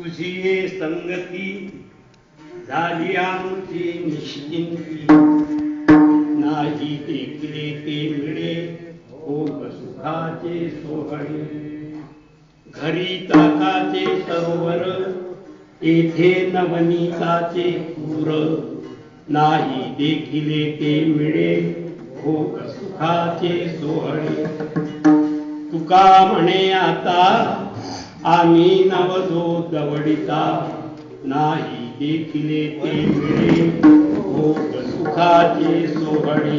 तुझी ये संगती झाली आमची निश्चिंती, नाही देखले ते मिळे भोग सुखाचे सोहळे. घरी ताकाचे सरोवर, येथे नवनीताचे पूर, नाही देखिले ते मिळे भोग सुखाचे सोहळे. तुका म्हणे आता आम्ही नवजो दवडिता, नाही देखिले ते मिळे भोग सुखाचे सोहळे.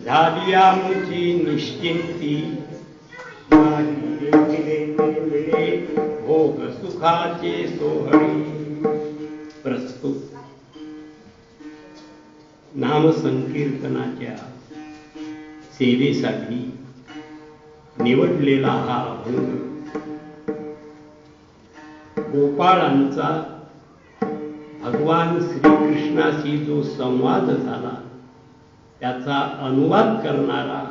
झाली आमची निश्चिंती, नाही देखिले ते मिळे भोग सुखाचे सोहळे. प्रस्तुत नामसंकीर्तनाच्या सेवेसाठी निवडलेला हा अभंग गोपाळांचा भगवान श्रीकृष्णाशी जो संवाद झाला त्याचा अनुवाद करणारा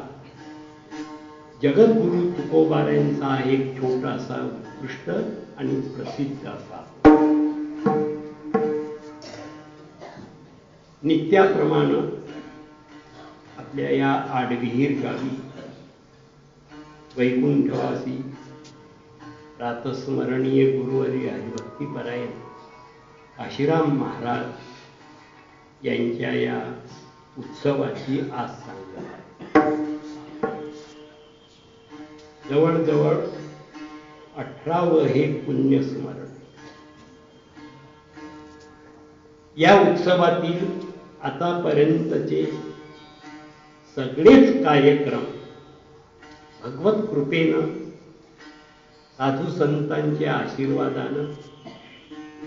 जगद्गुरु तुकोबारायांचा एक छोटासा उत्कृष्ट आणि प्रसिद्ध असा. नित्याप्रमाणे आपल्या या आडविहीर गावी वैकुंठवासी प्रातस्मरणीय गुरुवर्य हरिभक्तीपरायण काशीराम महाराज यांच्या या उत्सवाची आज सांगता आहे. जवळजवळ 18वे हे पुण्यस्मरण. या उत्सवातील आतापर्यंतचे सगळेच कार्यक्रम भगवत कृपेनं, साधू संतांच्या आशीर्वादानं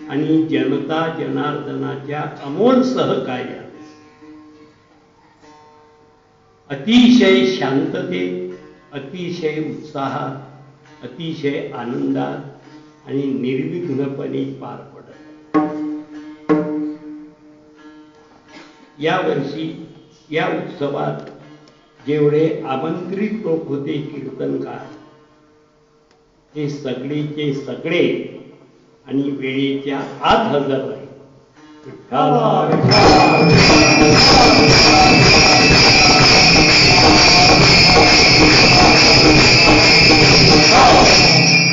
आणि जनता जनार्दनाच्या अमोल सहकार्यात अतिशय शांततेत, अतिशय उत्साहात, अतिशय आनंदात आणि निर्विघ्नपणे पार पडत. यावर्षी या उत्सवात जेवढे आमंत्रित लोक होते कीर्तनकार, ते सगळेचे सगळे आणि वेळेच्या आत हजर आहे.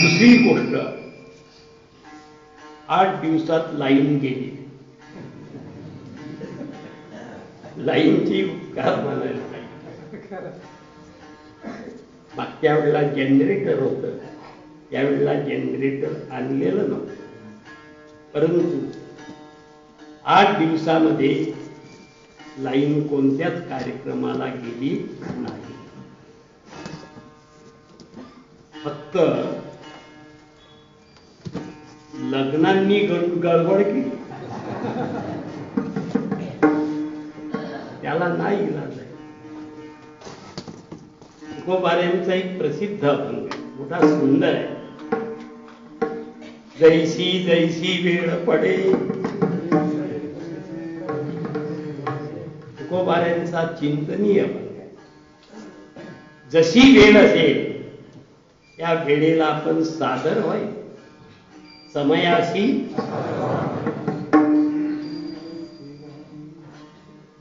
दुसरी गोष्ट, 8 दिवसात लाईन गेली. लाईनची उपकार मानायला पाहिजे. मागच्या वेळेला जनरेटर होतं, त्यावेळेला जनरेटर आणलेलं नव्हतं, परंतु 8 दिवसामध्ये लाईन कोणत्याच कार्यक्रमाला गेली नाही. फक्त लग्नांनी गडबड केली, त्याला नाही इलाज आहे. तुकोबाऱ्यांचा एक प्रसिद्ध अभंग आहे, मोठा सुंदर आहे. जैसी जैसी वेळ पडे, तुकोबाऱ्यांचा चिंतनीय अभंग आहे. जशी वेळ असेल त्या वेळेला आपण सादर व्हायचं, समयाशी.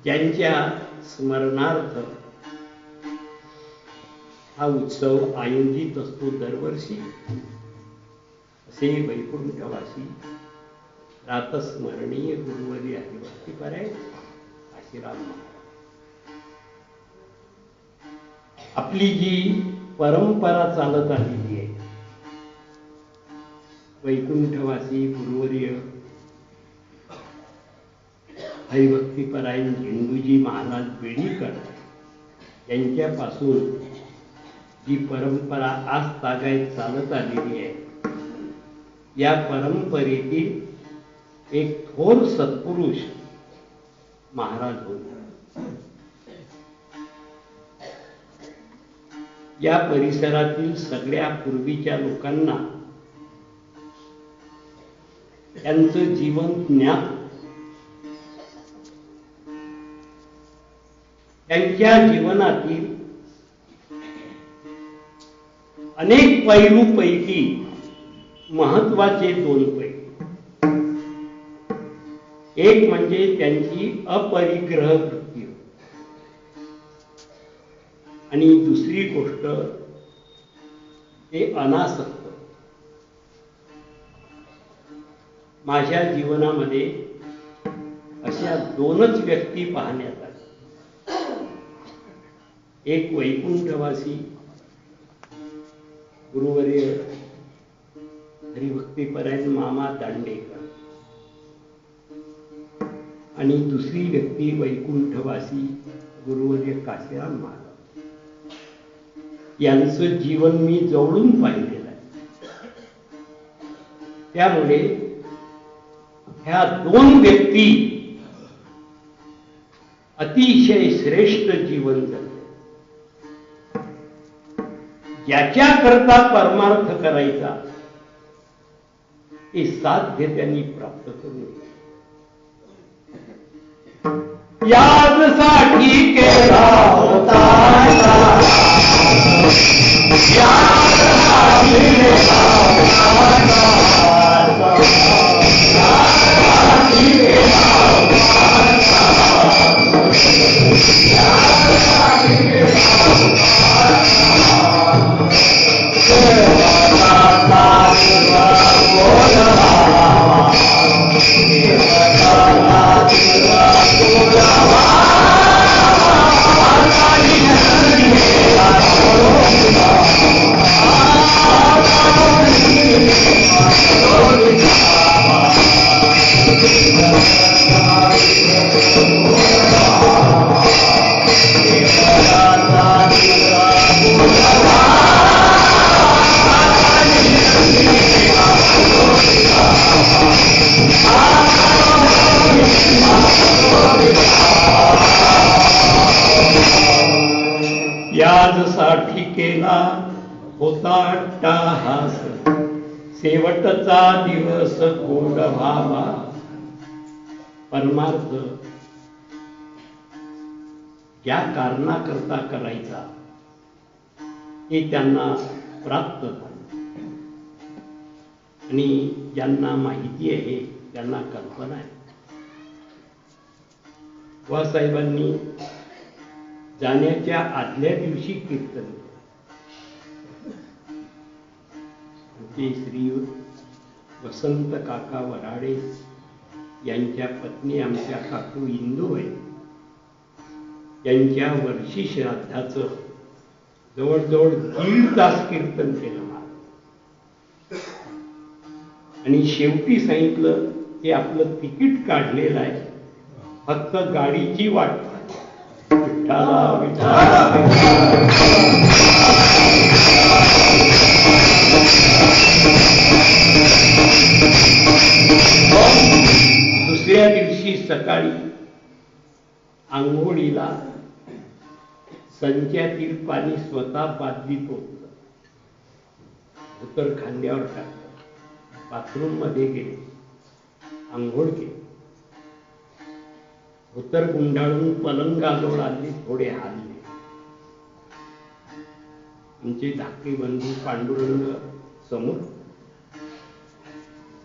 ज्यांच्या स्मरणार्थ हा उत्सव आयोजित असतो दरवर्षी, असे वैकुंठवासी रातस्मरणीय गुरुवर्य हरिभक्तीपरायण काशीराम महाराज. आपली जी परंपरा चालत आलेली आहे, वैकुंठवासी गुरुवर्य हरिभक्तीपरायण झेंडूजी महाराज बेडीकर यांच्यापासून जी परंपरा आज तागायत चालत आलेली आहे, या परंपरेतील एक थोर सत्पुरुष महाराज होते. या परिसरातील सगळ्या पूर्वीच्या लोकांना त्यांचं जीवन ज्ञात, त्यांच्या जीवनातील अनेक पैलूपैकी महत्वाचे 2 पैलू. एक म्हणजे त्यांची अपरिग्रह वृत्ती आणि दुसरी गोष्ट ते अनासक्त. माझ्या जीवनामध्ये अशा 2च व्यक्ती पाहण्यात आल्या. एक वैकुंठवासी गुरुवर्य हरिभक्तीपरायण मामा दांडेकर आणि दुसरी व्यक्ती वैकुंठवासी गुरुवर्य काशीराम महाराज. यांचं जीवन मी जवळून पाहिलेलं आहे. त्यामुळे ह्या 2 व्यक्ती अतिशय श्रेष्ठ जीवन जगले. ज्याच्याकरता परमार्थ करायचा हे साध्य त्यांनी प्राप्त करून यादसाठी केला होता, यादसाठी केला होता अट्टाहास, शेवटचा दिवस गोड व्हावा. परमार्थ ज्या कारणाकरता करायचा हे त्यांना प्राप्त झालं आणि ज्यांना माहिती आहे त्यांना कल्पना आहे. बुवासाहेबांनी जाण्याच्या आदल्या दिवशी कीर्तन ते श्री वसंत काका वराडे यांच्या पत्नी आमच्या काकू इंदूबाई यांच्या वर्षी श्राद्धाचं जवळजवळ 1.5 तास कीर्तन केलं आणि शेवटी सांगितलं की आपलं तिकीट काढलेलं आहे, फक्त गाडीची वाट विठ्ठला विठ्ठला. दुसऱ्या दिवशी सकाळी आंघोळीला संच्यातील पाणी स्वतः बादलीत होतं, धोतर खांद्यावर टाकलं, बाथरूम मध्ये गेले, आंघोळ केली, धोतर गुंडाळून पलंगाजवळ आली, थोडे हालले. आमचे धाकटे बंधू पांडुरंग समोर,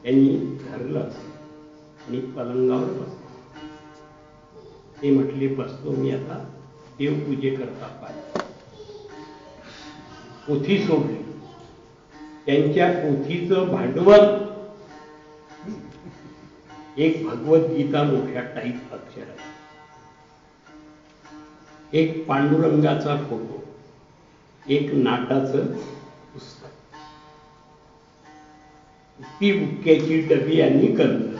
त्यांनी धरलं आणि पलंगावर बसले. ते म्हटले, बसतो मी आता, देवपूजे करता पाहिजे. पोथी सोडली. त्यांच्या पोथीचं भांडवल एक भगवद्गीता मोठ्या टाईप अक्षर आहे, एक पांडुरंगाचा फोटो, एक नाटाचं पुस्तक, ती बुक्क्याची डबी यांनी करलं.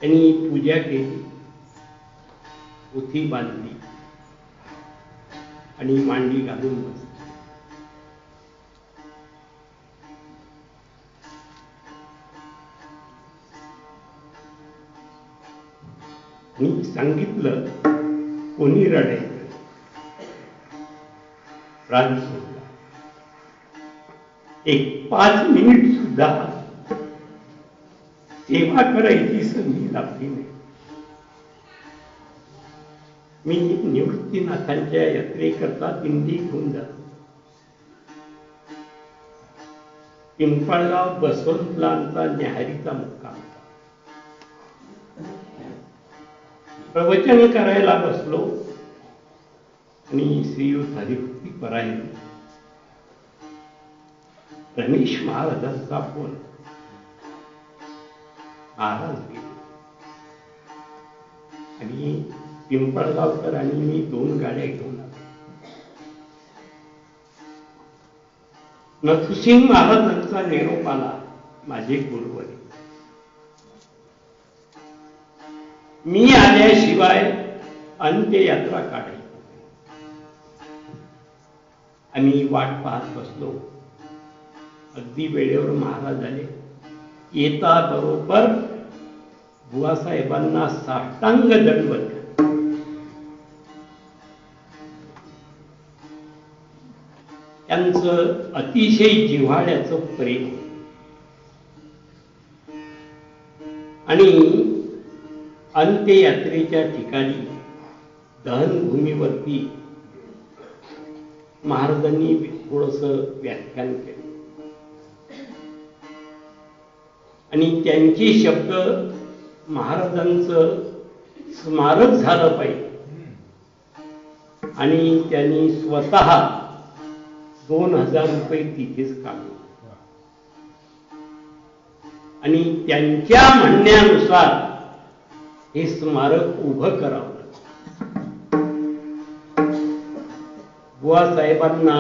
त्यांनी पूजा केली, पोथी बांधली आणि मांडी घालून बसली. मी सांगितलं कोणी रडायचं, प्राण सोडला. एक 5 मिनिट सुद्धा सेवा करायची संधी लाभली नाही. मी निवृत्तीनाथांच्या यात्रेकरता दिंडी घेऊन जातो. पिंपळगाव बसवंतलांचा न्याहारीचा मुक्काम. प्रवचन करायला बसलो आणि श्रीयुत हरिभक्ती परायण रमेश महाराजांचा फोन. महाराज गेले आणि पिंपळगावकर आणि मी 2 गाड्या घेऊन आलो. नथुसिंग महाराजांचा निरोप आला, माझे गुरुवरी. मी आल्याशिवाय अंत्ययात्रा काढायची. आम्ही वाट पाहत बसलो. अगदी वेळेवर महाराज आले. येता बरोबर बुवासाहेबांना साष्टांग दंडवत. त्यांचं अतिशय जिव्हाळ्याचं प्रेम आणि अंत्ययात्रेच्या ठिकाणी दहनभूमीवरती महाराजांनी थोडंसं व्याख्यान केलं आणि त्यांचे शब्द महाराजांचं स्मारक झालं पाहिजे आणि त्यांनी स्वतः 2000 रुपये तिथेच काढले आणि त्यांच्या म्हणण्यानुसार हे स्मारक उभं करावं. बुवासाहेबांना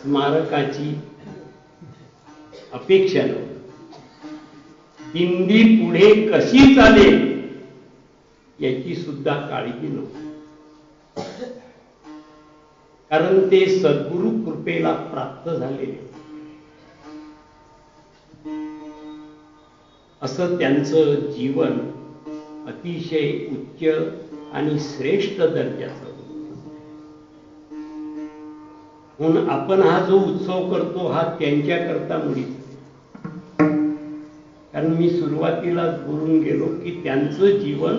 स्मारकाची अपेक्षा नव्हती. दिंडी पुढे कशी चालेल याची सुद्धा काळजी नव्हती, कारण ते सद्गुरु कृपेला प्राप्त झालेले. असं त्यांचं जीवन अतिशय उच्च आणि श्रेष्ठ दर्जाचं. म्हणून आपण हा जो उत्सव करतो हा त्यांच्याकरता मुळीच, कारण मी सुरुवातीलाच बोलून गेलो की त्यांचं जीवन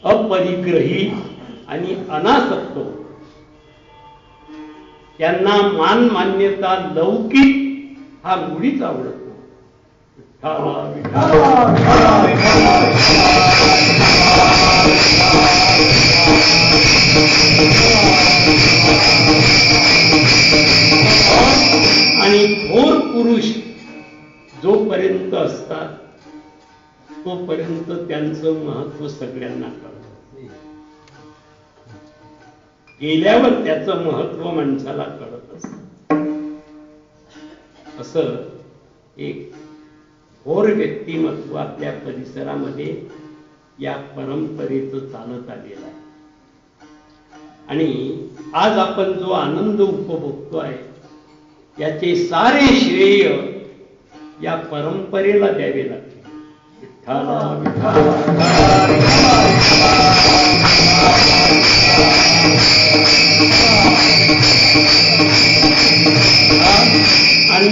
अपरिग्रही आणि अनासक्त होतं. त्यांना मान मान्यता लौकिक हा मुळीच आवडत नाही. आणि थोर पुरुष जोपर्यंत असतात तोपर्यंत त्यांचं महत्व सगळ्यांना कळतं. गेल्यावर त्याचं महत्व माणसाला कळत असत. असं एक थोर व्यक्तिमत्व आपल्या परिसरामध्ये या परंपरेचं चालत आलेलं आहे. आणि आज आपण जो आनंद उपभोगतोय याचे सारे श्रेय या परंपरेला द्यावे लागते. आणि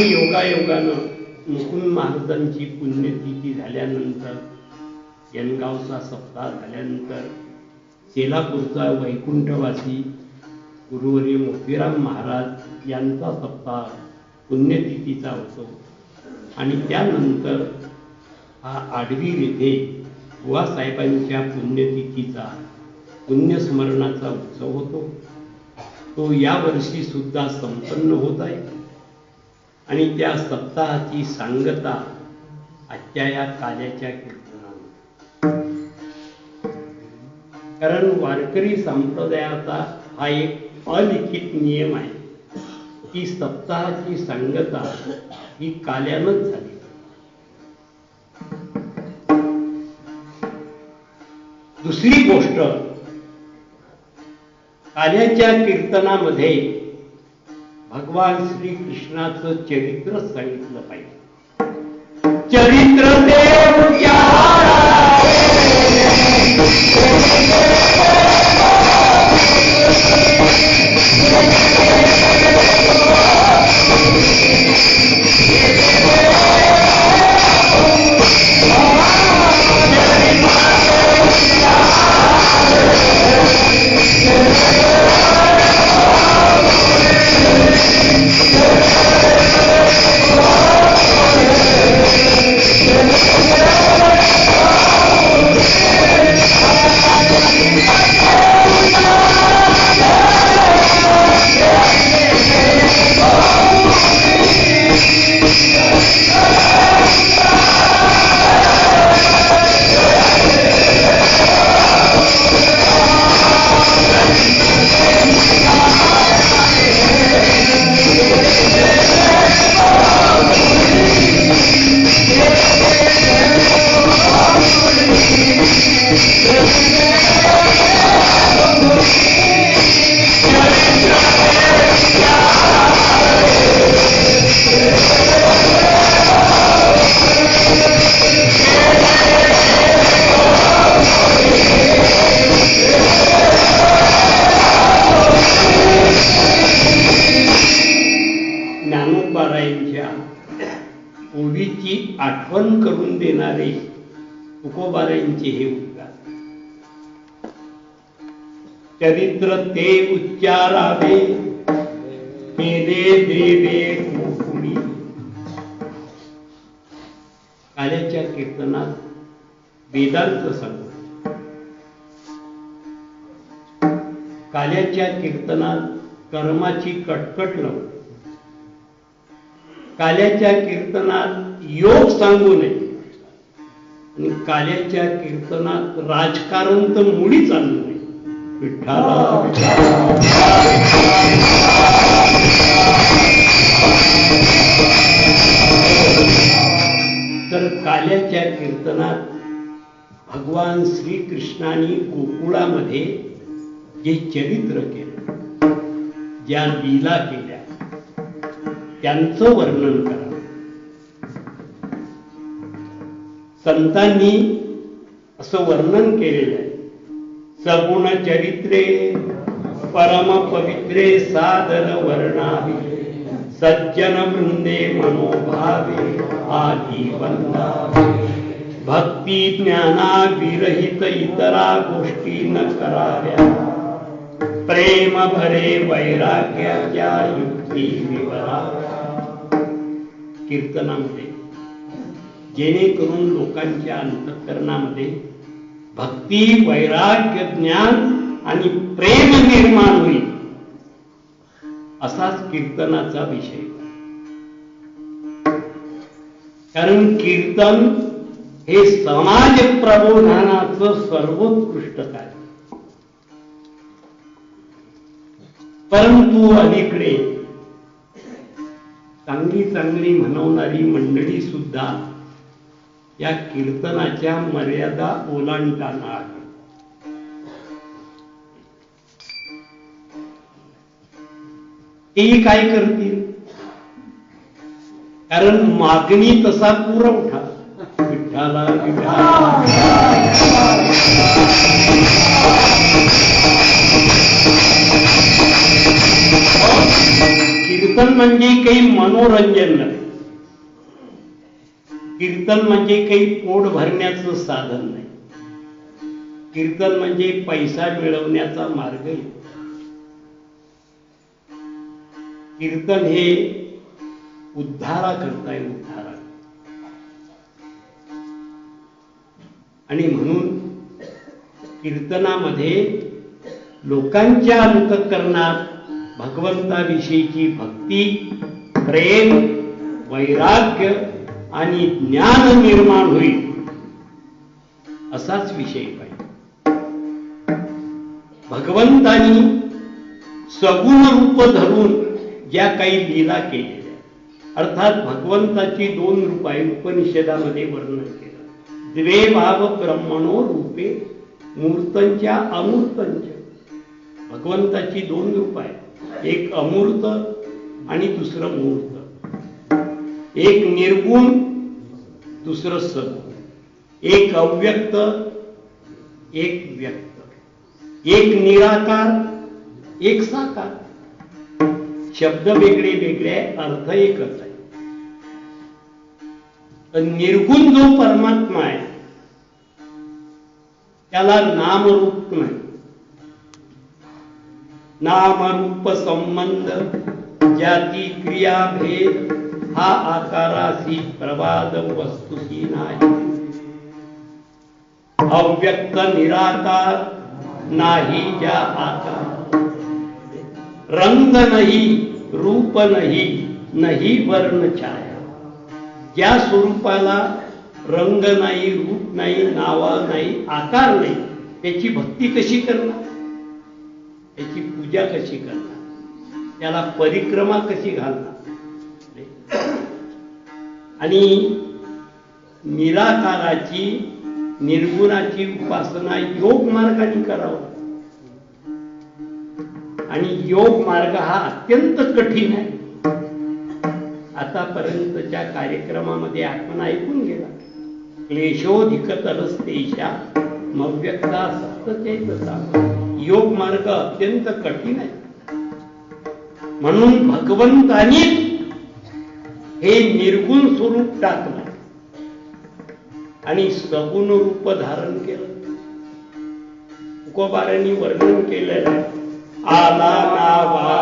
योगायोगानं मुकुंद महाराजांची पुण्यतिथी झाल्यानंतर, यनगावचा सप्ताह झाल्यानंतर, सेलापूरचा वैकुंठवासी गुरुवर्य मोतीराम महाराज यांचा सप्ताह पुण्यतिथीचा होतो. आणि त्यानंतर हा आडवीर येथे बुवासाहेबांच्या पुण्यतिथीचा पुण्यस्मरणाचा उत्सव होतो. तो या वर्षी सुद्धा संपन्न होत आहे. आणि त्या सप्ताहाची सांगता आजच्या या काल्याच्या कीर्तनाने. कारण वारकरी संप्रदायाचा हा एक अलिखित नियम आहे की सप्ताहाची सांगता ही काल्यानंच झाली. दुसरी गोष्ट, काल्याच्या कीर्तनामध्ये भगवान श्री कृष्णाचं चरित्र सांगितलं पाहिजे. चरित्र देव ओवीची आठवण करून देणारे तुकोबारायांचे हे उद्गार. चरित्र ते उच्चारावे केले देवे गोकुळी. काल्याच्या कीर्तनात वेदांत सांगतो. काल्याच्या कीर्तनात कर्माची कटकट लावतो. काल्याच्या कीर्तनात योग सांगू नये. आणि काल्याच्या कीर्तनात राजकारण तर मुळीच आणू नये. विठ्ठला तर काल्याच्या कीर्तनात भगवान श्रीकृष्णाने गोकुळामध्ये जे चरित्र केलं, ज्या लीला केल्या, त्यांचं वर्णन करा. संतांनी असं वर्णन केलेलं आहे. सगुण चरित्रे परम पवित्रे सादर वर्णावे सज्जन वृंदे मनोभावे आधी वंदावे. भक्ती ज्ञाना विरहित इतरा गोष्टी न कराव्या. प्रेम भरे वैराग्याच्या युक्ती विवराव्या. कीर्तनामध्ये जेणेकरून लोकांच्या अंतःकरणामध्ये भक्ती, वैराग्य, ज्ञान आणि प्रेम निर्माण होईल, असाच कीर्तनाचा विषय. कारण कीर्तन हे समाज प्रबोधनाचं सर्वोत्कृष्ट कार्य. परंतु अलीकडे चांगली चांगली म्हणवणारी मंडळी सुद्धा या कीर्तनाच्या मर्यादा ओलांडताना आहे. तेही काय करतील? कारण मागणी तसा पुरवठा. विठ्ठला विठ्ठला कीर्तन म्हणजे काही मनोरंजन नाही. कीर्तन म्हणजे काही पोट भरण्याचं साधन नाही. कीर्तन म्हणजे पैसा मिळवण्याचा मार्ग आहे. कीर्तन हे उद्धारा करताय, उद्धारा. आणि म्हणून कीर्तनामध्ये लोकांच्या अंतःकरणात भगवंताविषयीची भक्ती, प्रेम, वैराग्य आणि ज्ञान निर्माण होईल असाच विषय पाहिजे. भगवंतानी सगुण रूप धरून ज्या काही लीला केलेल्या, अर्थात भगवंताची 2 रूप आहे उपनिषदामध्ये वर्णन केलं. द्वे भाव ब्रह्मणो रूपे मूर्तंच्या अमूर्तंच्या. भगवंताची 2 रूप आहे, एक अमूर्त आणि दुसरं मूर्त. एक निर्गुण, दुसरं सगुण. एक अव्यक्त, एक व्यक्त. एक निराकार, एक साकार. शब्द वेगळे वेगळे, अर्थ एकच आहे. निर्गुण जो परमात्मा आहे त्याला नामरूप नाही. नामरूप संबंध जाती क्रिया भेद हा आकारासी प्रवाद वस्तुसी नाही. अव्यक्त निराकार नाही ज्या आकार. रंग नाही, रूप नाही, नाही वर्ण छाया. ज्या स्वरूपाला रंग नाही, रूप नाही, नावा नाही, आकार नाही, त्याची भक्ती कशी करणार? त्याची पूजा कशी करणार? त्याला परिक्रमा कशी घालणार? आणि निराकाराची, निर्गुणाची उपासना योग मार्गाने करावं. आणि योग मार्ग हा अत्यंत कठीण आहे. आतापर्यंतच्या कार्यक्रमामध्ये आपण ऐकून गेला. क्लेशोधिकतरस्तेषा मव्यक्ता सप्तचैतसा. योग मार्ग अत्यंत कठीण आहे. म्हणून भगवंतानी हे निर्गुण स्वरूप टाकलं आणि सगुण रूप धारण केलं. तुकोबारांनी वर्णन केलेलं आहे. आला नावा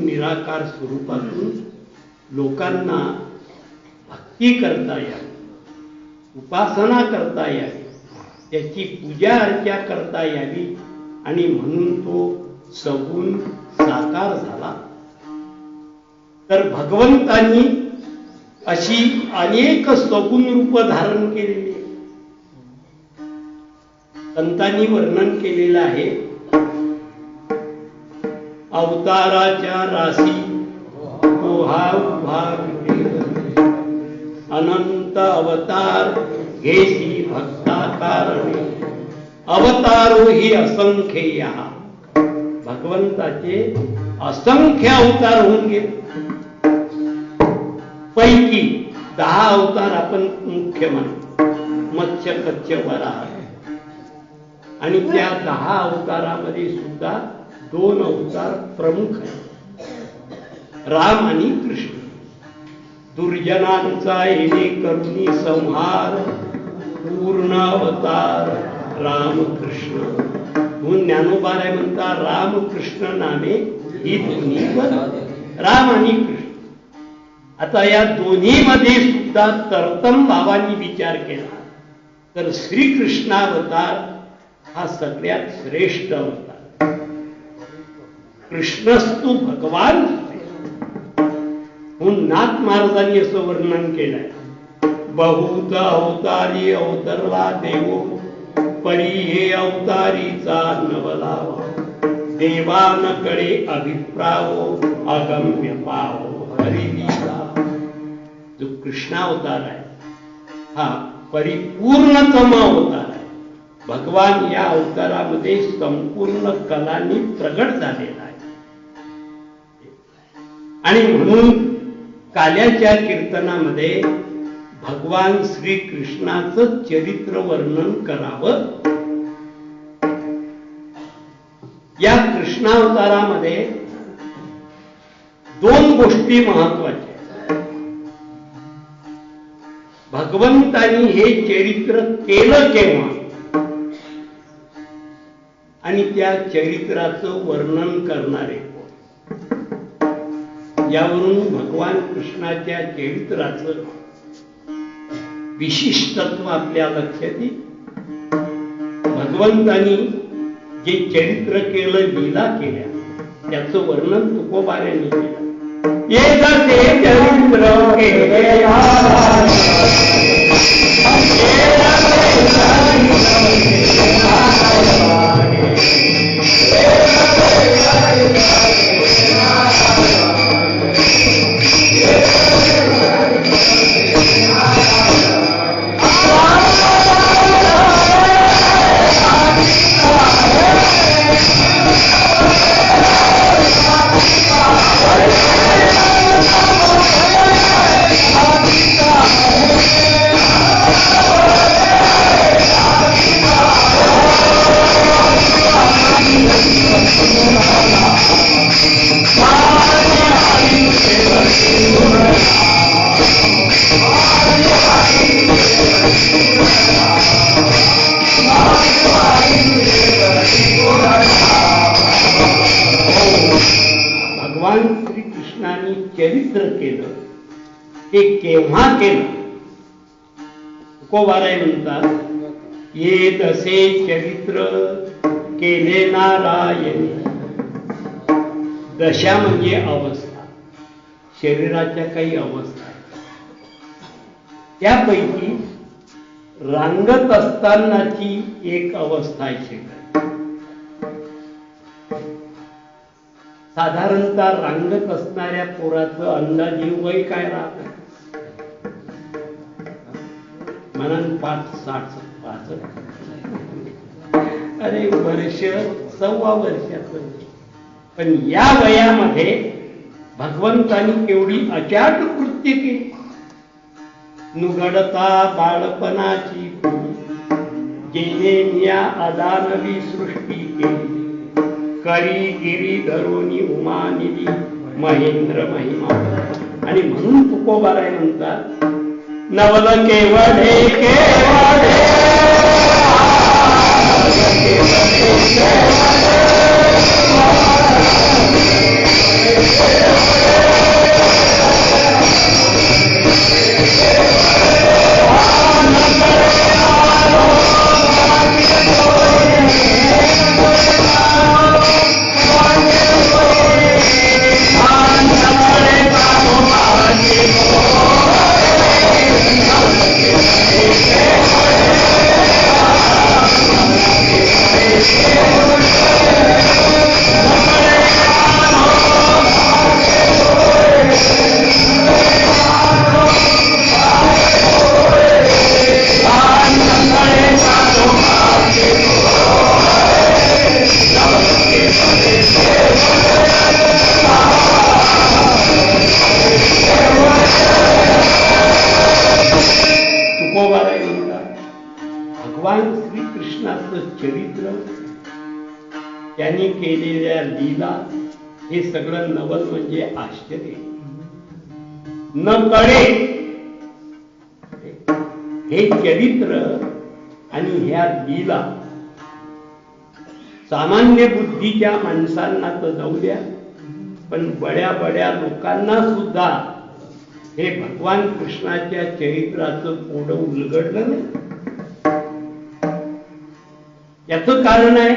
निराकार स्वरूपातून लोकांना भक्ती करता यावी, उपासना करता यावी, त्याची पूजा अर्चा करता यावी. आणि म्हणून तो सगुण साकार झाला. तर भगवंतांनी अशी अनेक सगुण रूप धारण केलेली. संतांनी वर्णन केलेलं आहे. अवताराच्या राशी ओहा उभा अनंत अवतार घेसी भक्ता कारणे. अवतारो ही असंख्य. भगवंताचे असंख्य अवतार होऊन गेले. पैकी 10 अवतार आपण मुख्य मानतो. मत्स्य कच्छ वराह. आणि त्या 10 अवतारामध्ये सुद्धा 2 अवतार प्रमुख आहेत, राम आणि कृष्ण. दुर्जनांचा येणे करुणी संहार, पूर्ण अवतार रामकृष्ण. म्हणून ज्ञानोबाराय म्हणता रामकृष्ण नामे ही दोन्ही वर. राम आणि कृष्ण. आता या दोन्ही मध्ये सुद्धा तरतम भावांनी विचार केला तर श्रीकृष्णावतार हा सगळ्यात श्रेष्ठ अवतार. कृष्णस्तु भगवान. म्हणून नाथ महाराजांनी असं वर्णन केलंय. बहुत अवतारी अवतरला देवो, परी हे अवतारीचा नवलावा. देवानकडे अभिप्रावो, अगम्य पावो हरिलीला. जो कृष्णावतार आहे हा परिपूर्णतम अवतार आहे. भगवान या अवतारामध्ये संपूर्ण कलांनी प्रगट झालेला आहे. आणि म्हणून काल्याच्या कीर्तनामध्ये भगवान श्रीकृष्णाचं चरित्र वर्णन करावं. या कृष्णावतारामध्ये 2 गोष्टी महत्वाच्या. भगवंतानी हे चरित्र केलं केव्हा आणि त्या चरित्राचं वर्णन करणारे कोण. यावरून भगवान कृष्णाच्या चरित्राचं विशिष्टत्व आपल्या लक्षात येईल. भगवंतानी जे चरित्र केलं, लीला केल्या, त्याचं वर्णन तुकोबाऱ्यांनी केलं. ये जसे चरित्र केले चरित्र केलं ते केव्हा केलं. तुकोबाराय म्हणतात ये तसे चरित्र केले नारायणी. दशा म्हणजे अवस्था, शरीराच्या काही अवस्था आहेत. त्यापैकी रांगत असतानाची एक अवस्था आहे. साधारणतः रांगत असणाऱ्या पोराचं अंदाजे वय काय राहत म्हणून 5-6 अरे वर्ष 1.25 वर्षाचं. पण या वयामध्ये भगवंतानी केवढी अचाट कृत्य केली. नुगडता बाळपणाची जेने मिया अदानवी सृष्टी केली. करी गिरी धरोनी उमानिधी महेंद्र महिमा. आणि म्हणून तुकोबाराय म्हणतात नवल केवढे केवढे भगवान श्रीकृष्णाचं चरित्र, त्यांनी केलेल्या लीला, हे सगळं नवल म्हणजे आश्चर्य. न कळे हे चरित्र आणि ह्या लीला सामान्य बुद्धीच्या माणसांना तर जाऊ द्या, पण बड्या बड्या लोकांना सुद्धा हे भगवान कृष्णाच्या चरित्राचं कोड उलगडलं नाही. याचं कारण आहे,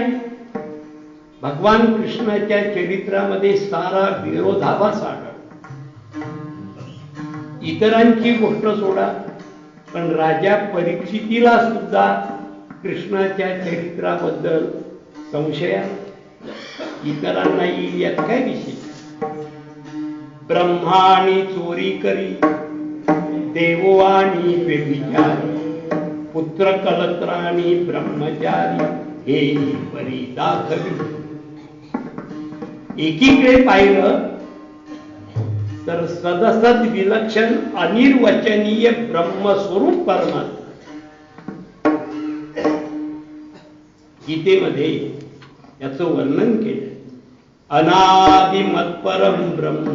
भगवान कृष्णाच्या चरित्रामध्ये सारा विरोधाभास आढळतो. इतरांची गोष्ट सोडा, पण राजा परीक्षितीला सुद्धा कृष्णाच्या चरित्राबद्दल संशय आहे. इतरांना येईल यात काय विषय. ब्रह्मा आणि चोरी करी, देवो आणि व्यभिचारी, पुत्र कलत्राणी ब्रह्मचारी, हे परी दाखवी. एकीकडे पाहिलं तर सदसद विलक्षण अनिर्वचनीय ब्रह्मस्वरूप परमात्मा गीतेमध्ये याचं वर्णन केलं. अनादि मत्परम ब्रह्म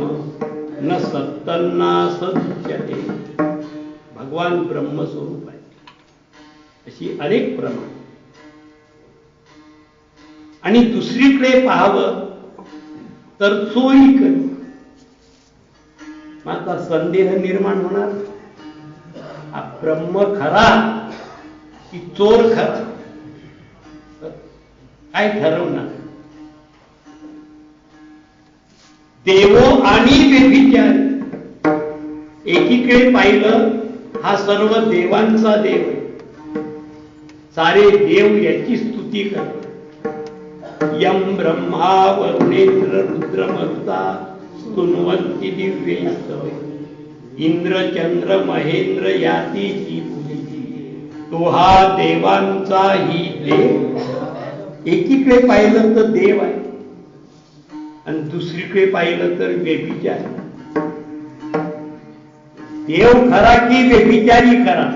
न सत्तन्ना सज्जते. भगवान ब्रह्मस्वरूप आहे, अशी अनेक प्रमाण. आणि दुसरीकडे पाहावं तर चोरी करी. आता संदेह निर्माण होणार, हा ब्रह्म खरा की चोर खरा, काय ठरवणार. देवो आणि व्यभिचारी, एकीकडे पाहिलं हा सर्व देवांचा देव आहे, सारे देव याची स्तुती करतात. यम ब्रह्मा वरुणेंद्र रुद्र मरुता स्तुन्वन्ति दिव्यैस्तव, इंद्र चंद्र महेंद्र याती जी पूजिती, तो हा देवांचा ही देव. एकीकडे पाहिलं तर देव आहे आणि दुसरीकडे पाहिलं तर व्यभिचारी. देव खरा की व्यभिचारी खरा,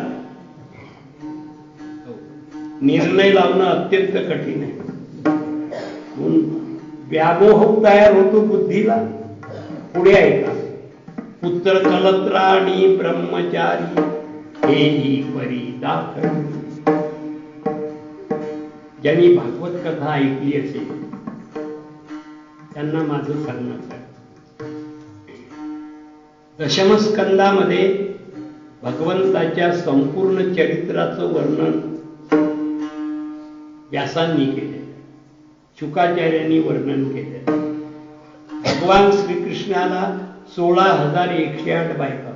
निर्णय लावणं अत्यंत कठीण आहे. व्यामोह तयार होतो बुद्धीला. पुढे ऐका, पुत्र कलत्राणी ब्रह्मचारी, हेही परी दाखवी. ज्यांनी भागवत कथा ऐकली असेल त्यांना माझं सांगणं आहे, दशमस्कंदामध्ये भगवंताच्या संपूर्ण चरित्राचं वर्णन व्यासांनी केले, शुकाचार्यांनी वर्णन केले. भगवान श्रीकृष्णाला 16,108 बायका,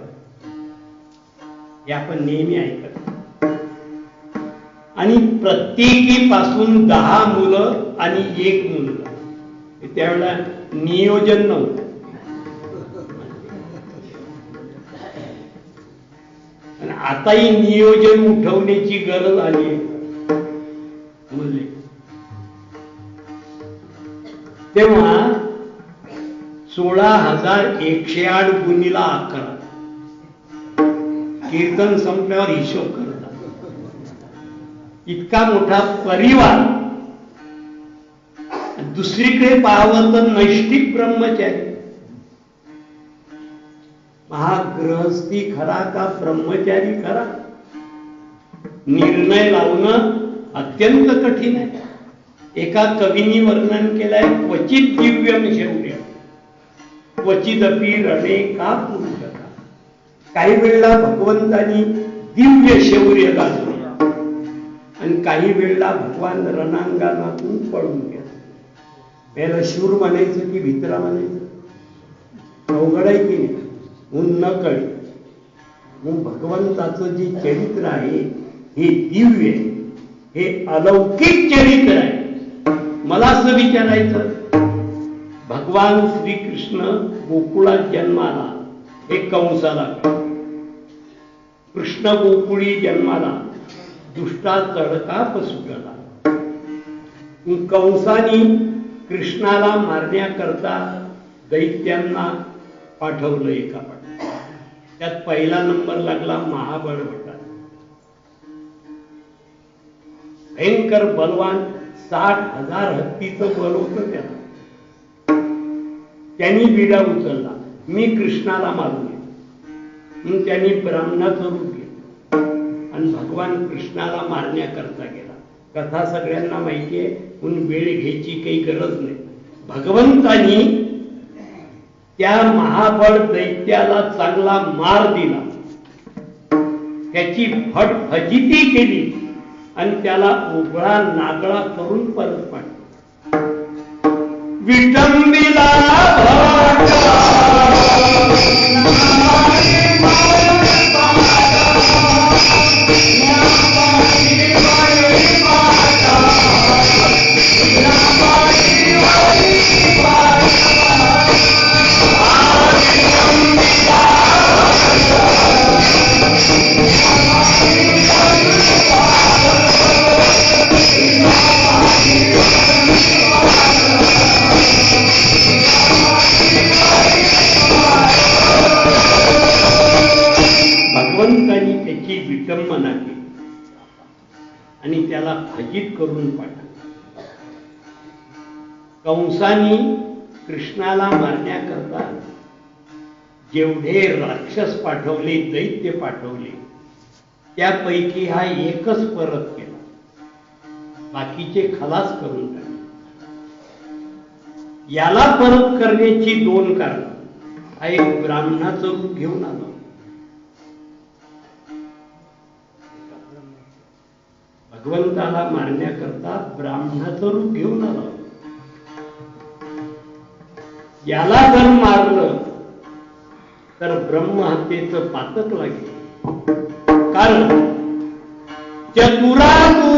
हे आपण नेहमी ऐकत. आणि प्रत्येकी पासून 10 मुलं आणि 1 मुलगा. त्यावेळेला नियोजन नव्हतं. आणि आताही नियोजन उठवण्याची गरज आली आहे. तेव्हा 16,108 गुणीला 11, कीर्तन संपल्यावर हिशोब करतात. इतका मोठा परिवार. दुसरीकडे पाहावं तर नैष्ठिक ब्रह्मचारी. महागृहस्थी खरा का ब्रह्मचारी खरा, निर्णय लावणं अत्यंत कठीण आहे. एका कवीनी वर्णन केलंय, क्वचित दिव्यम शौर्य क्वचिदपि रणे का पुरुषता. काही वेळेला भगवंतानी दिव्य शौर्य गाजवलं आणि काही वेळेला भगवान रणांगणातून पळून गेला. पहिला शूर म्हणायचं की भित्रा म्हणायचं, अवघड आहे की नाही. ऊन न कळे. मग भगवंताचं जे चरित्र आहे हे दिव्य, हे अलौकिक चरित्र आहे. मला असं विचारायचं, भगवान श्रीकृष्ण गोकुळात जन्माला, हे कंसाला, कृष्ण गोकुळी जन्माला दुष्टा चढका सुटला. कंसानी कृष्णाला मारण्याकरता दैत्यांना पाठवलं एका पाठ. त्यात पहिला नंबर लागला महाबळवटा. भयंकर बलवान, 60,000 हत्तीचं बल होतं त्याला. त्यांनी विडा उचलला, मी कृष्णाला मारून म्हणून त्यांनी ब्राह्मणाचं रूप घेतलं आणि भगवान कृष्णाला मारण्याकरता गेला. कथा सगळ्यांना माहिती आहे, म्हणून वेळ घ्यायची काही गरज नाही. भगवंतानी त्या महाबळ दैत्याला चांगला मार दिला, त्याची फजिती केली आणि त्याला उघडा नागळा करून परत पाठवला. विटंबिला भगवंतानी त्याची विटंबना केली आणि त्याला फजित करून पाठवलं. कंसानी कृष्णाला मारण्याकरता जेवढे राक्षस पाठवले, दैत्य पाठवले, त्यापैकी हा एकच परत केला, बाकीचे खलास करून टाकले. याला परत करण्याची 2 कारण. हा एक ब्राह्मणाचं रूप घेऊन आला, भगवंताला मारण्याकरता ब्राह्मणाचं रूप घेऊन आला. याला जर मारलं तर ब्रह्महत्येचं पातक लागेल. कारण चतुरा तू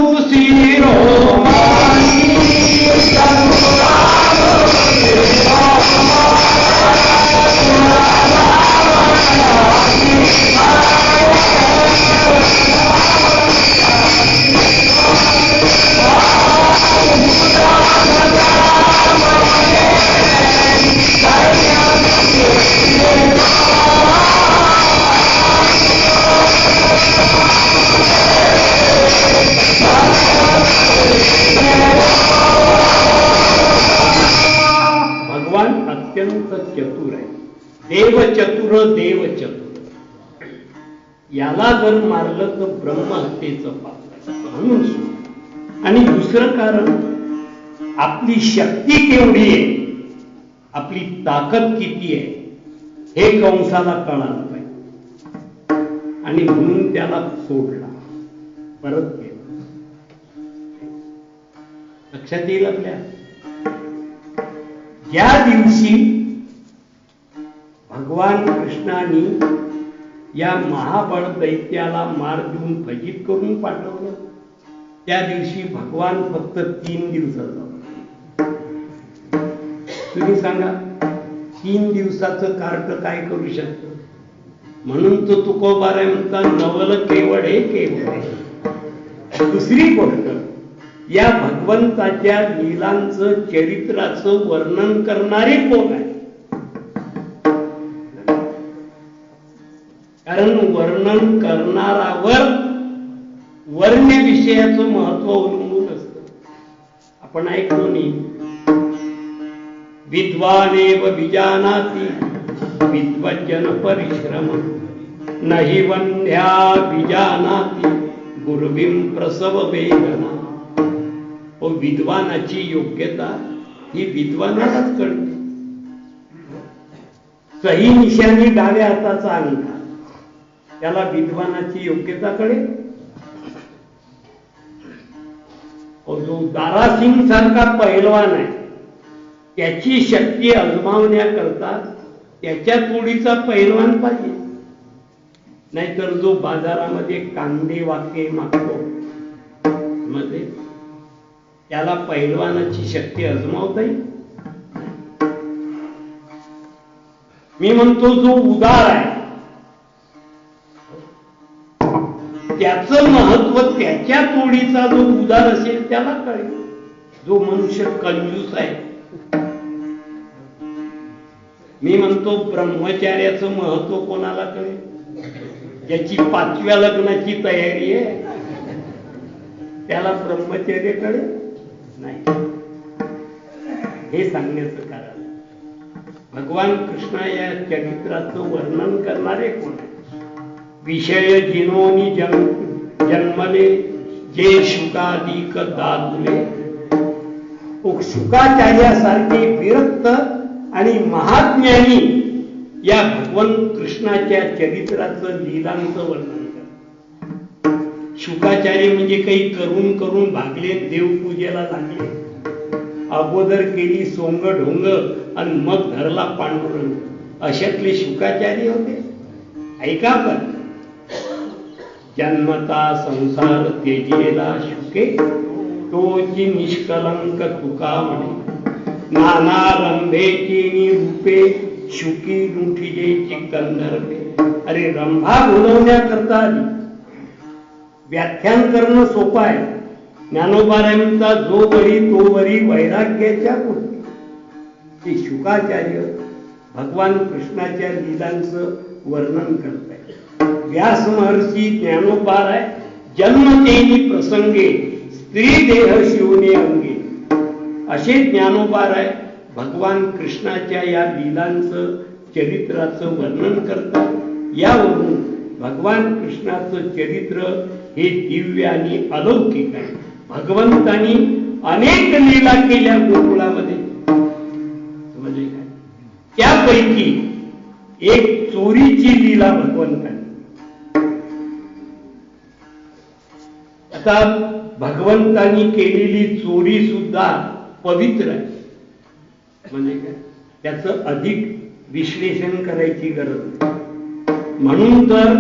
चतुर आहे, देव चतुर. याला जर मारलं तर ब्रह्महत्येचं पाप म्हणून. आणि दुसरं कारण, आपली शक्ती केवढी आहे, आपली ताकद किती आहे हे कंसाला कळालं पाहिजे आणि म्हणून त्याला सोडला, परत केला. लक्षात येईल आपल्या. ज्या दिवशी भगवान कृष्णाने या महाबळ दैत्याला मार देऊन फजित करून पाठवलं, त्या दिवशी भगवान फक्त 3 दिवसाचा. तुम्ही सांगा, 3 दिवसाचं कार्ट काय करू शकतं? म्हणून तो तुकोबाराय म्हणता, नवल केवळ हे केवळ. दुसरी गोष्ट, या भगवंताच्या लीलांचं, चरित्राचं वर्णन करणारे कोण आहे? कारण वर्णन करणारावर वर्ण्य विषयाचं महत्व अवलंबून असतं. आपण ऐकलो नाही, विद्वानेव विजानाति विद्वज्जन परिश्रम नहि वंध्या विजानाति गुरुविम प्रसव वेदना. विद्वानाची योग्यता ही विद्वानालाच कळते. सही निशाणी डाव्या हाताचा अंगठा, त्याला विद्वानाची योग्यता कळेल? जो दारासिंग सारखा पैलवान आहे, त्याची शक्ती अजमावण्याकरता त्याच्या तोडीचा पैलवान पाहिजे. नाहीतर जो बाजारामध्ये कांदे वाके मागतो मध्ये, त्याला पैलवानाची शक्ती अजमावता येईल? मी म्हणतो जो उदार आहे त्याचं महत्व, त्याच्या तोडीचा जो उदार असेल त्याला कळेल. जो मनुष्य कंजूस आहे, मी म्हणतो ब्रह्मचार्याचं महत्व कोणाला कळेल? ज्याची 5व्या लग्नाची तयारी आहे, त्याला ब्रह्मचर्य कळेल नाही. हे सांगण्याचं कारण भगवान कृष्ण या चरित्राचं वर्णन करणारे कोण आहे? विषय जिनोनी जन्मले जे शुकाधिक दादुले. शुकाचार्यासारखे विरक्त आणि महाज्ञानी या भगवान कृष्णाच्या चरित्राचं लीलांचं वर्णन करतात. शुकाचार्य म्हणजे काही करून करून भागले, देवपूजेला लागले, अगोदर केली सोंग ढोंग आणि मग धरला पांडुरंग, अशातले शुकाचार्य होते. ऐका पण, जन्मता संसार तेजेला शुके तोची निष्कलंक तुका म्हणे. नाना रंभेची रूपे शुकी लुठिजेची गंधर्वे. अरे रंभा बोलवण्याकरता आली. व्याख्यान करणं सोपं आहे. ज्ञानोबारायांचा जो बरी तो बरी वैराग्याच्या गोष्टी. ते शुकाचार्य भगवान कृष्णाच्या लीलांचं वर्णन करताय. व्यास महर्षी ज्ञानोबाराय जन्मतेनी प्रसंगे स्त्री देह शिवणे अंगे. असे ज्ञानोबाराय भगवान कृष्णाच्या या लीलांचं चरित्राचं वर्णन करतात. यावरून भगवान कृष्णाचं चरित्र हे दिव्य आणि अलौकिक आहे. भगवंतांनी अनेक लीला केल्या गोकुळामध्ये, समजले काय? त्यापैकी एक चोरीची लीला भगवंतांनी. आता भगवंतांनी केलेली चोरी सुद्धा पवित्र आहे. म्हणजे काय? त्याचं अधिक विश्लेषण करायची गरज नाही. म्हणून तर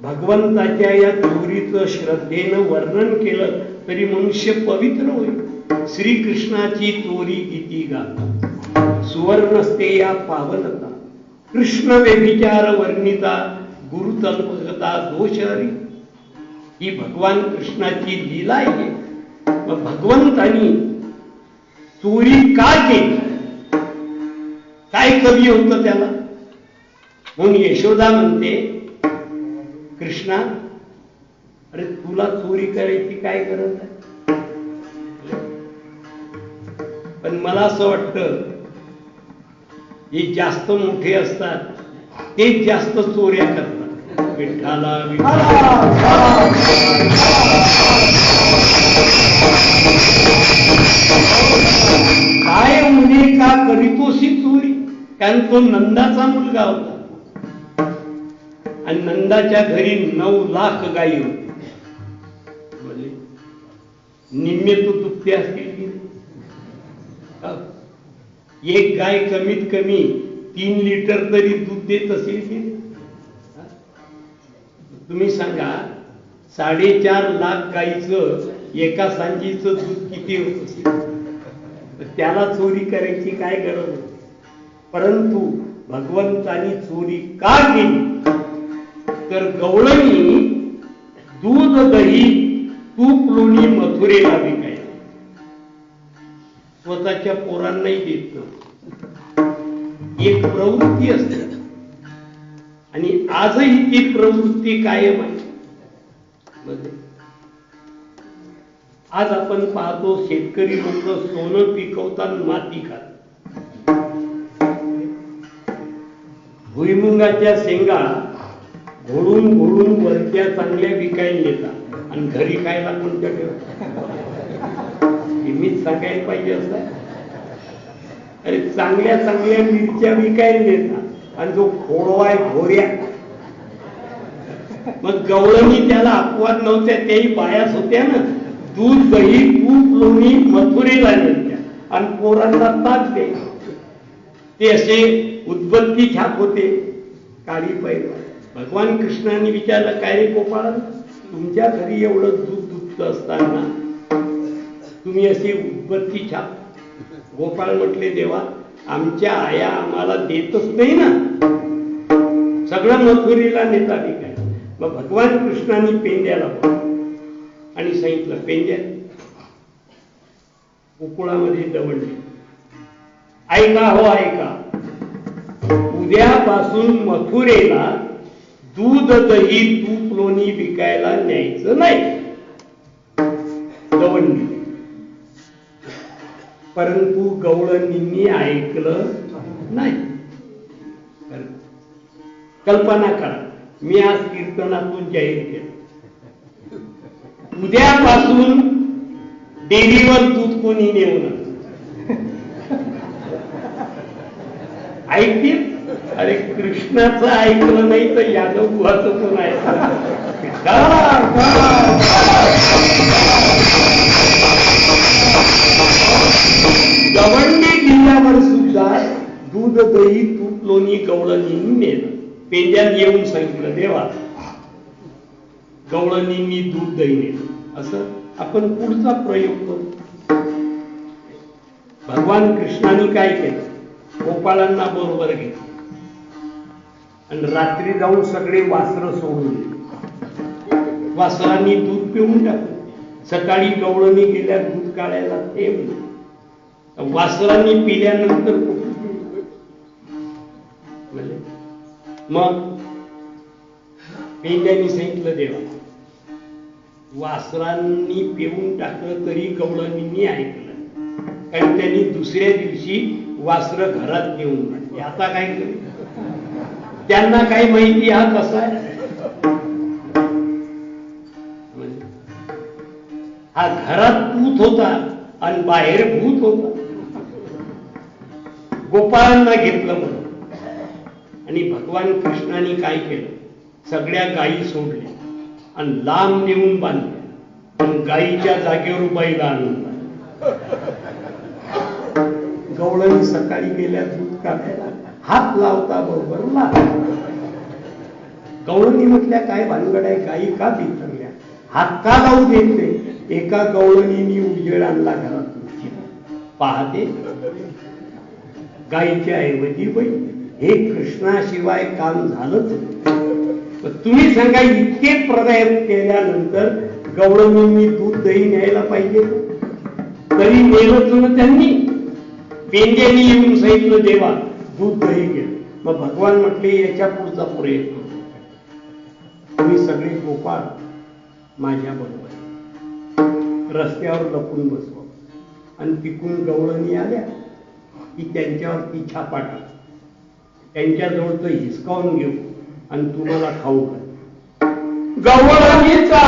भगवंताच्या या चोरीचं श्रद्धेनं वर्णन केलं तरी मनुष्य पवित्र होईल. श्रीकृष्णाची चोरी किती गाता सुवर्णस्ते या पावनता. कृष्ण व्यभिचार वर्णिता गुरुतल्पगता दोषहरी. ही भगवान कृष्णाची लीला आहे. मग भगवंतानी चोरी का केली? काय कवी होतं त्याला? म्हणून यशोदा म्हणते, कृष्णा अरे तुला चोरी करायची काय गरज आहे? पण मला असं वाटतं हे जास्त मोठे असतात तेच जास्त चोऱ्या करतात. विठ्ठला काय मुली का करीतोशी चोरी? कारण तो नंदाचा मुलगा होता आणि नंदाच्या घरी 9 लाख गायी होती. निम्मे तो दुभते असतील की एक गाय कमीत कमी 3 लिटर तरी दूध देत असेल की. तुम्ही सांगा 4.5 लाख गायीचं एका सांजीचं दूध किती होत असेल? त्याला चोरी करायची काय गरज होती? परंतु भगवंतानी चोरी का केली? तर गवळणी दूध दही तूप लोणी मथुरेला विकायला. स्वतःच्या पोरांनाही देत नव्हतं. एक प्रवृत्ती असते आणि आजही ती प्रवृत्ती कायम आहे. आज आपण पाहतो शेतकरी लोक सोनं पिकवतात, माती खात. भुईमुंगाच्या शेंगा घोडून घोडून वरच्या चांगल्या विकायला येतात आणि घरी खायला कोणत्या ठेवतात? मीच सांगायला पाहिजे असं. अरे चांगल्या चांगल्या मिरच्या विकायला येतात आणि जो खोडवाय घोऱ्या. मग गवळणी त्याला अपवाद नव्हत्या, त्याही बायाच होत्या ना. दूध दही तूप लोणी मथुरेला नेत्या आणि पोरांना ताक द्यायचे. ते असे उद्बत्ती छाप होते, काळी पैरवा. भगवान कृष्णाने विचारलं, काय रे गोपाळ, तुमच्या घरी एवढं दूध दुभत असताना तुम्ही अशी उद्बत्ती छाप? गोपाळ म्हटले, देवा आमच्या आया आम्हाला देतच नाही ना, सगळं मथुरीला नेता काय. मग भगवान कृष्णाने पेंड्याला आणि सांगितलं, पेंड्या गोकुळामध्ये दवडले. ऐका हो ऐका, उद्यापासून मथुरेला दूध दही तूप लोणी विकायला न्यायचं नाही. गवंडी. परंतु गवळणींनी ऐकलं नाही. कल्पना करा, मी आज कीर्तनातून जाहीर केलं, उद्यापासून डेअरीवर दूध कोणी नेऊ नका. ऐकतील? अरे कृष्णाचं ऐकलं नाही तर यादव गुहाचं कोण ऐकलं? गवंडी दिल्यावर सुद्धा दूध दही तूप लोणी गवळणींनी नेलं. पेंड्यात येऊन सांगितलं, देवा गवळणींनी दूध दही नेलं. असं आपण पुढचा प्रयोग करू. भगवान कृष्णाने काय केलं? गोपाळांना बरोबर घेतलं आणि रात्री जाऊन सगळे वासरं सोडून दिली. वासरांनी दूध पिऊन टाकलं. सकाळी गवळणी गेल्या दूध काढायला थेंब. वासरांनी पिल्यानंतर मग पेंड्यानी सांगितलं, देवा वासरांनी पिऊन टाकलं तरी गवळणींनी ऐकलं, कारण त्यांनी दुसऱ्या दिवशी वासर घरात घेऊन टाकले. आता काय करू? त्यांना काय माहिती हा कसा आहे? हा घरात पूत होता आणि बाहेर भूत होता. गोपाळांना घेतलं म्हणून. आणि भगवान कृष्णाने काय केलं? सगळ्या गायी सोडल्या आणि लांब नेऊन बांधल्या आणि गायीच्या जागेवर बैल आणून. गवळणी सकाळी गेल्या दूध काढायला, हात लावता बरोबर लागला. गवळणी म्हटल्या, काय भानगड आहे? गायी का बिथरल्या? हात का लावू देत नाही? एका गवळणीने उजेड आणला घरात. पाहते गायीच्या ऐवजी बैल. हे कृष्णाशिवाय काम झालंच. तुम्ही सांगा, इतके प्रयत्न केल्यानंतर गवळणींनी दूध दही न्यायला पाहिजे, तरी नेलंच ना त्यांनी. पेंड्यानी येऊन सांगितलं, देवा दूध दही घे. मग भगवान म्हटले, याच्या पुढचा प्रयत्न तुम्ही सगळे गोपाळ माझ्या बरोबर रस्त्यावर लपून बसवा आणि तिकून गवळणी आल्या की त्यांच्यावरती छापा टाक, त्यांच्याजवळचं हिसकावून घेऊ आणि तुम्हाला खाऊ घाल. गवळणीचा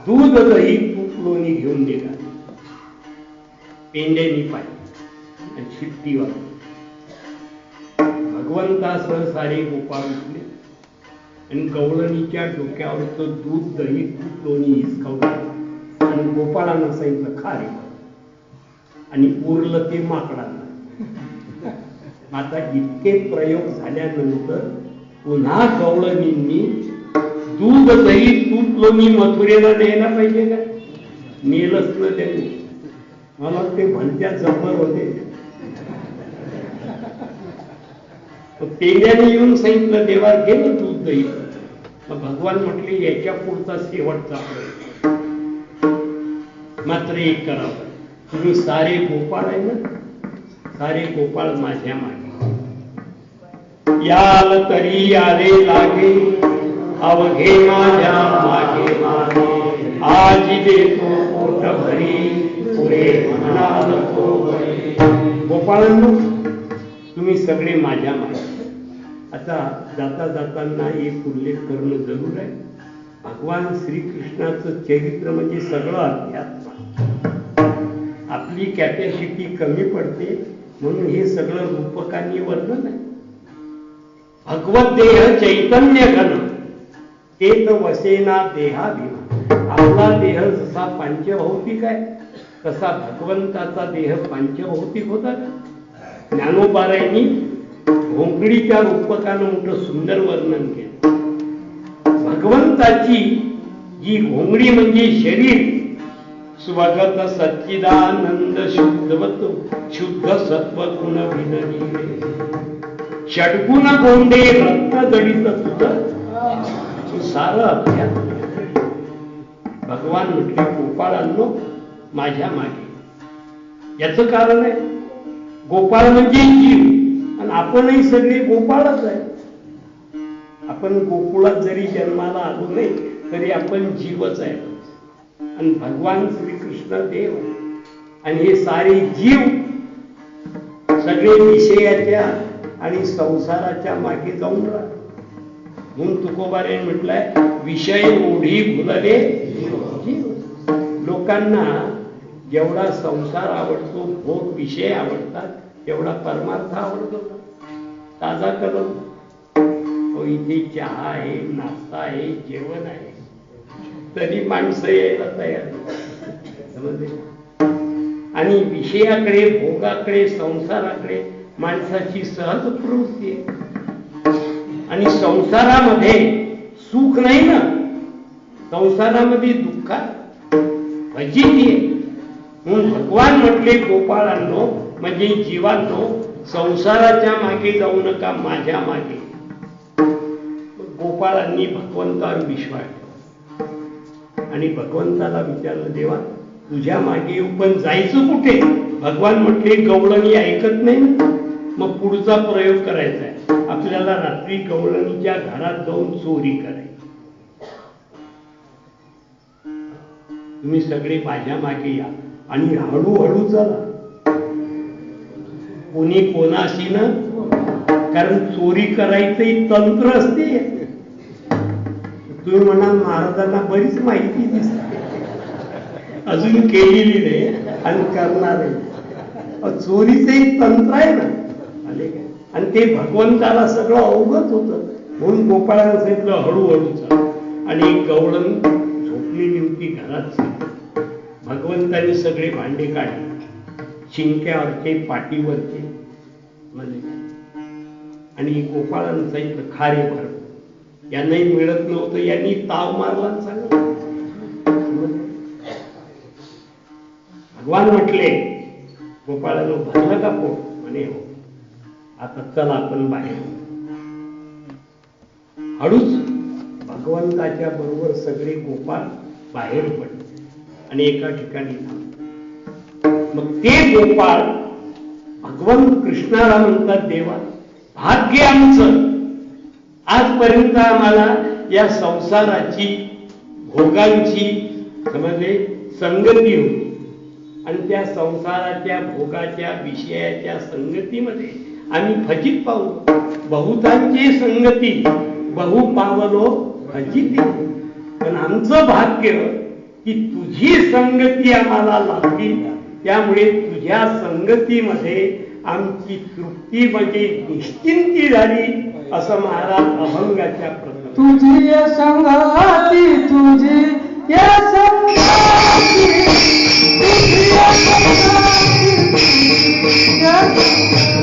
दूध दही तूप लोणी घेऊन निघाले. पेंड्यानी पाहिजे आणि शिट्टी वाजली. भगवंतासह सारे गोपाळ उठले आणि गवळणीच्या डोक्यावरचं दूध दही तूप लोणी हिसकावलं आणि गोपाळांना सांगितलं, खा रे. आणि उरलं ते माकडांना. आता इतके प्रयोग झाल्यानंतर पुन्हा गवळणींनी दूध दही तूप लोणी मथुरेला न्यायला पाहिजे का? नेलंच ना त्यांनी. मला ते भलत्या जबर होते. पेंड्याने येऊन सांगितलं देवा गेलं दूध दही. मग भगवान म्हटले याच्या पुढचा शेवटचा प्रयत्न मात्र एक करावं. तुम्ही सारे गोपाळ आहे ना, सारे गोपाळ माझ्या मागे याल तरी आले लागे, अवघे माझ्या मागे मागे, आज देतो पोट भरी, पुढे म्हणाल तो बळी. गोपाळांनो तुम्ही सगळे माझ्या मागे. आता जाता जाताना एक उल्लेख करणं जरूर आहे. भगवान श्रीकृष्णाचं चरित्र म्हणजे सगळं अध्यात्म. आपली कॅपॅसिटी कमी पडते म्हणून हे सगळं रूपकांनी वर्णन आहे. भगवत देह चैतन्य घन ते तर वसेना देहाभिमान. आपला देह जसा पंचभौतिक आहे तसा भगवंताचा देह पंचभौतिक होता. ज्ञानोबारायांनी घोंगडीच्या रूपकानं मोठं सुंदर वर्णन केलं. भगवंताची जी घोंगडी म्हणजे शरीर स्वगत सच्चिदानंद शुद्धवत शुद्ध सत्व गुण विनरी, षड्गुण गोंडे रत्न जडित तुझं सारं अध्यात्म. भगवान म्हटले गोपाळांनो माझ्या मागे. याचं कारण आहे गोपाळ म्हणजे जीव आणि आपणही सगळे गोपाळच आहे. आपण गोकुळात जरी जन्माला आलो नाही तरी आपण जीवच आहे. आणि भगवान श्रीकृष्ण देव आणि हे सारे जीव सगळे विषयाच्या आणि संसाराच्या मागे जाऊन राहतात. म्हणून तुकोबाने म्हटलंय विषय ओढी भुलले जीव. लोकांना जेवढा संसार आवडतो, भोग विषय आवडतात, तेवढा परमार्थ आवडतो. ताजा कलम इथे चहा आहे, नाश्ता आहे, जेवण आहे, तरी माणसं यायला तयार समजले. आणि विषयाकडे, भोगाकडे, संसाराकडे माणसाची सहज प्रवृत्ती आहे. आणि संसारामध्ये सुख नाही ना, संसारामध्ये दुःख फजिती आहे. म्हणून भगवान म्हटले गोपाळांनो म्हणजे जीवांनो संसाराच्या मागे जाऊ नका, माझ्या मागे. गोपाळांनी भगवंतावर विश्वास ठेवला आणि भगवंताला विचारलं देवा तुझ्या मागे येऊ पण जायचं कुठे. भगवान म्हटले गवळणी ऐकत नाही. मग पुढचा प्रयोग करायचा आहे आपल्याला. रात्री गवळणीच्या घरात जाऊन चोरी करायची. तुम्ही सगळे माझ्या मागे या आणि हळूहळू चला. कोणी कोणाशी ना, कारण चोरी करायचं तंत्र असते. तुम्ही म्हणाल महाराजांना बरीच माहिती दिसते, अजून केलेली नाही आणि करणार आहे. चोरीचं एक तंत्र आहे ना, आले काय. आणि ते भगवंताला सगळं अवगत होतं म्हणून गोपाळानं सांगितलं हळूहळू चला. आणि एक गवळण झोपलेली होती घरात. भगवंतांनी सगळे भांडे काढले, शिंक्यावरचे, पाठीवरचे आणि गोपाळानं सांगितलं खारे भर. यांनाही मिळत नव्हतं, यांनी ताव मारला सांगितलं. भगवान म्हटले गोपाळानं भरलं का पोट. म्हणे हो. आता चला आपण बाहेर. हळूच भगवंताच्या बरोबर सगळे गोपाळ बाहेर पडले आणि एका ठिकाणी थांबले. मग ते गोपाळ भगवंत कृष्णाला म्हणतात देवा भाग्य आमचं, आजपर्यंत आम्हाला या संसाराची भोगांची समजले संगती होती आणि त्या संसाराच्या भोगाच्या विषयाच्या संगतीमध्ये आम्ही फजित पावलो. बहुतांची संगती बहु पावलो फजिती. पण आमचं भाग्य की तुझी संगती आम्हाला लाभली, त्यामुळे तुझ्या संगतीमध्ये आमची तृप्ती म्हणजे निश्चिंती झाली. असं महाराज अभंगाच्या प्रथम. तुझी या संगाती, तुझी या संगाती, तुझी या संगाती, या संगाती,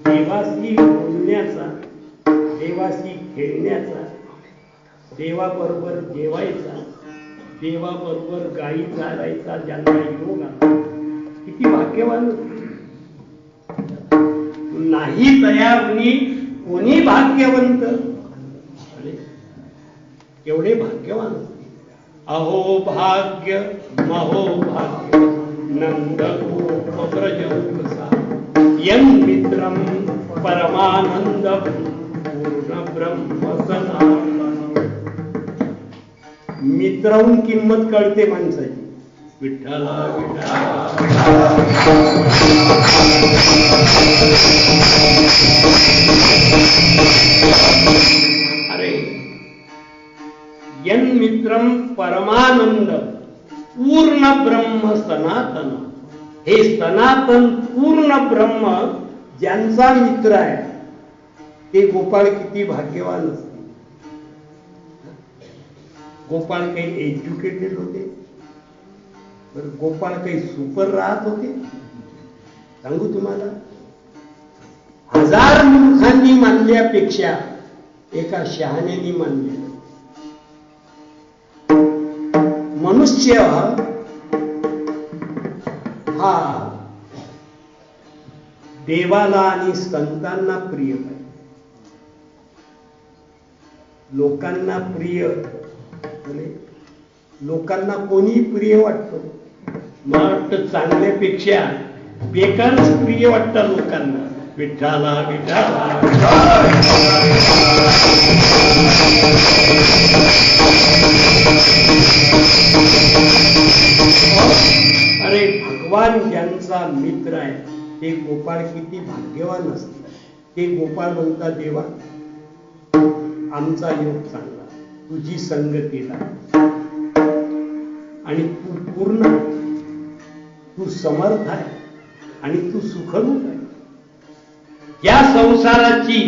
देवाशी बोलण्याचा, देवाशी खेळण्याचा, देवाबरोबर जेवायचा, देवाबरोबर गायी चारायचा ज्यांना योग आला, किती भाग्यवान. नाही तयार कोणी भाग्यवंत. एवढे भाग्यवान. अहो भाग्य महो भाग्य नंदगोप व्रजौकसा यं मित्रं परमानंद पूर्ण ब्रह्म सनातन. मित्राहून किंमत कळते माणसाची. विठ्ठला अरे यन मित्रम परमानंद पूर्ण ब्रह्म सनातन. हे सनातन पूर्ण ब्रह्म ज्यांचा मित्र आहे ते गोपाळ किती भाग्यवान असते. गोपाळ काही एज्युकेटेड होते, गोपाळ काही सुपर राहत होते. सांगू तुम्हाला, 1000 मूर्खांनी मानल्यापेक्षा एका शहाण्याने मानले. मनुष्य हा देवाला आणि संतांना प्रिय पाहिजे. लोकांना प्रिय, लोकांना कोणी प्रिय वाटतो. मला वाटतं चांगल्यापेक्षा बेकारच प्रिय वाटतं लोकांना. विठ्ठला विठ्ठला. अरे भगवान ज्यांचा मित्र आहे ते गोपाळ किती भाग्यवान असते. ते गोपाळ म्हणतात, देवा आमचा योग चांगला, तुझी संगतीला, आणि तू पूर्ण, तू समर्थ आहे आणि तू सुखरूप आहे. या संसाराची,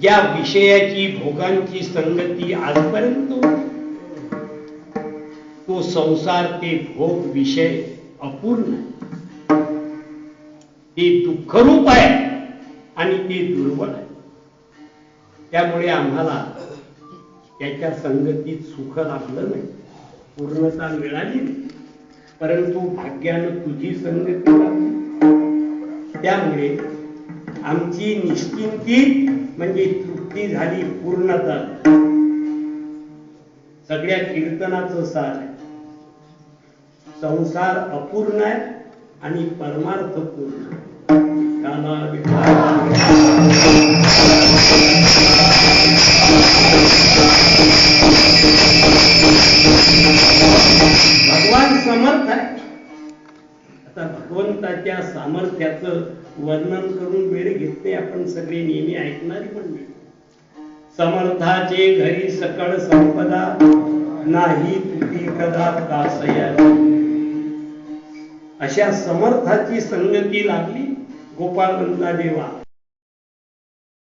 ज्या विषयाची, भोगांची संगती आजपर्यंत होती, तो संसार, ते भोग, विषय अपूर्ण आहे. ते दुःखरूप आहे आणि ते दुर्बळ आहे. त्यामुळे आम्हाला त्याच्या संगतीत सुख लाभलं नाही, पूर्णता मिळाली नाही, परंतु भाग्यानं तुझी संगती लाभली. त्यामुळे आमची निश्चिंती म्हणजे तृप्ती झाली, पूर्णता. सगळ्या कीर्तनाचं सार आहे. संसार अपूर्ण आहे आणि परमार्थ पूर्ण. भगवान समर्थ आहे. आता भगवंताच्या सामर्थ्याचं वर्णन करून वेळ घेत नाही आपण, सगळे नेहमी ऐकणारी मंडळी. समर्थाचे घरी सकळ संपदा, नाही तुटी कदा दासया. अशा समर्थाची संगती लागली. गोपाळ म्हणला, देवा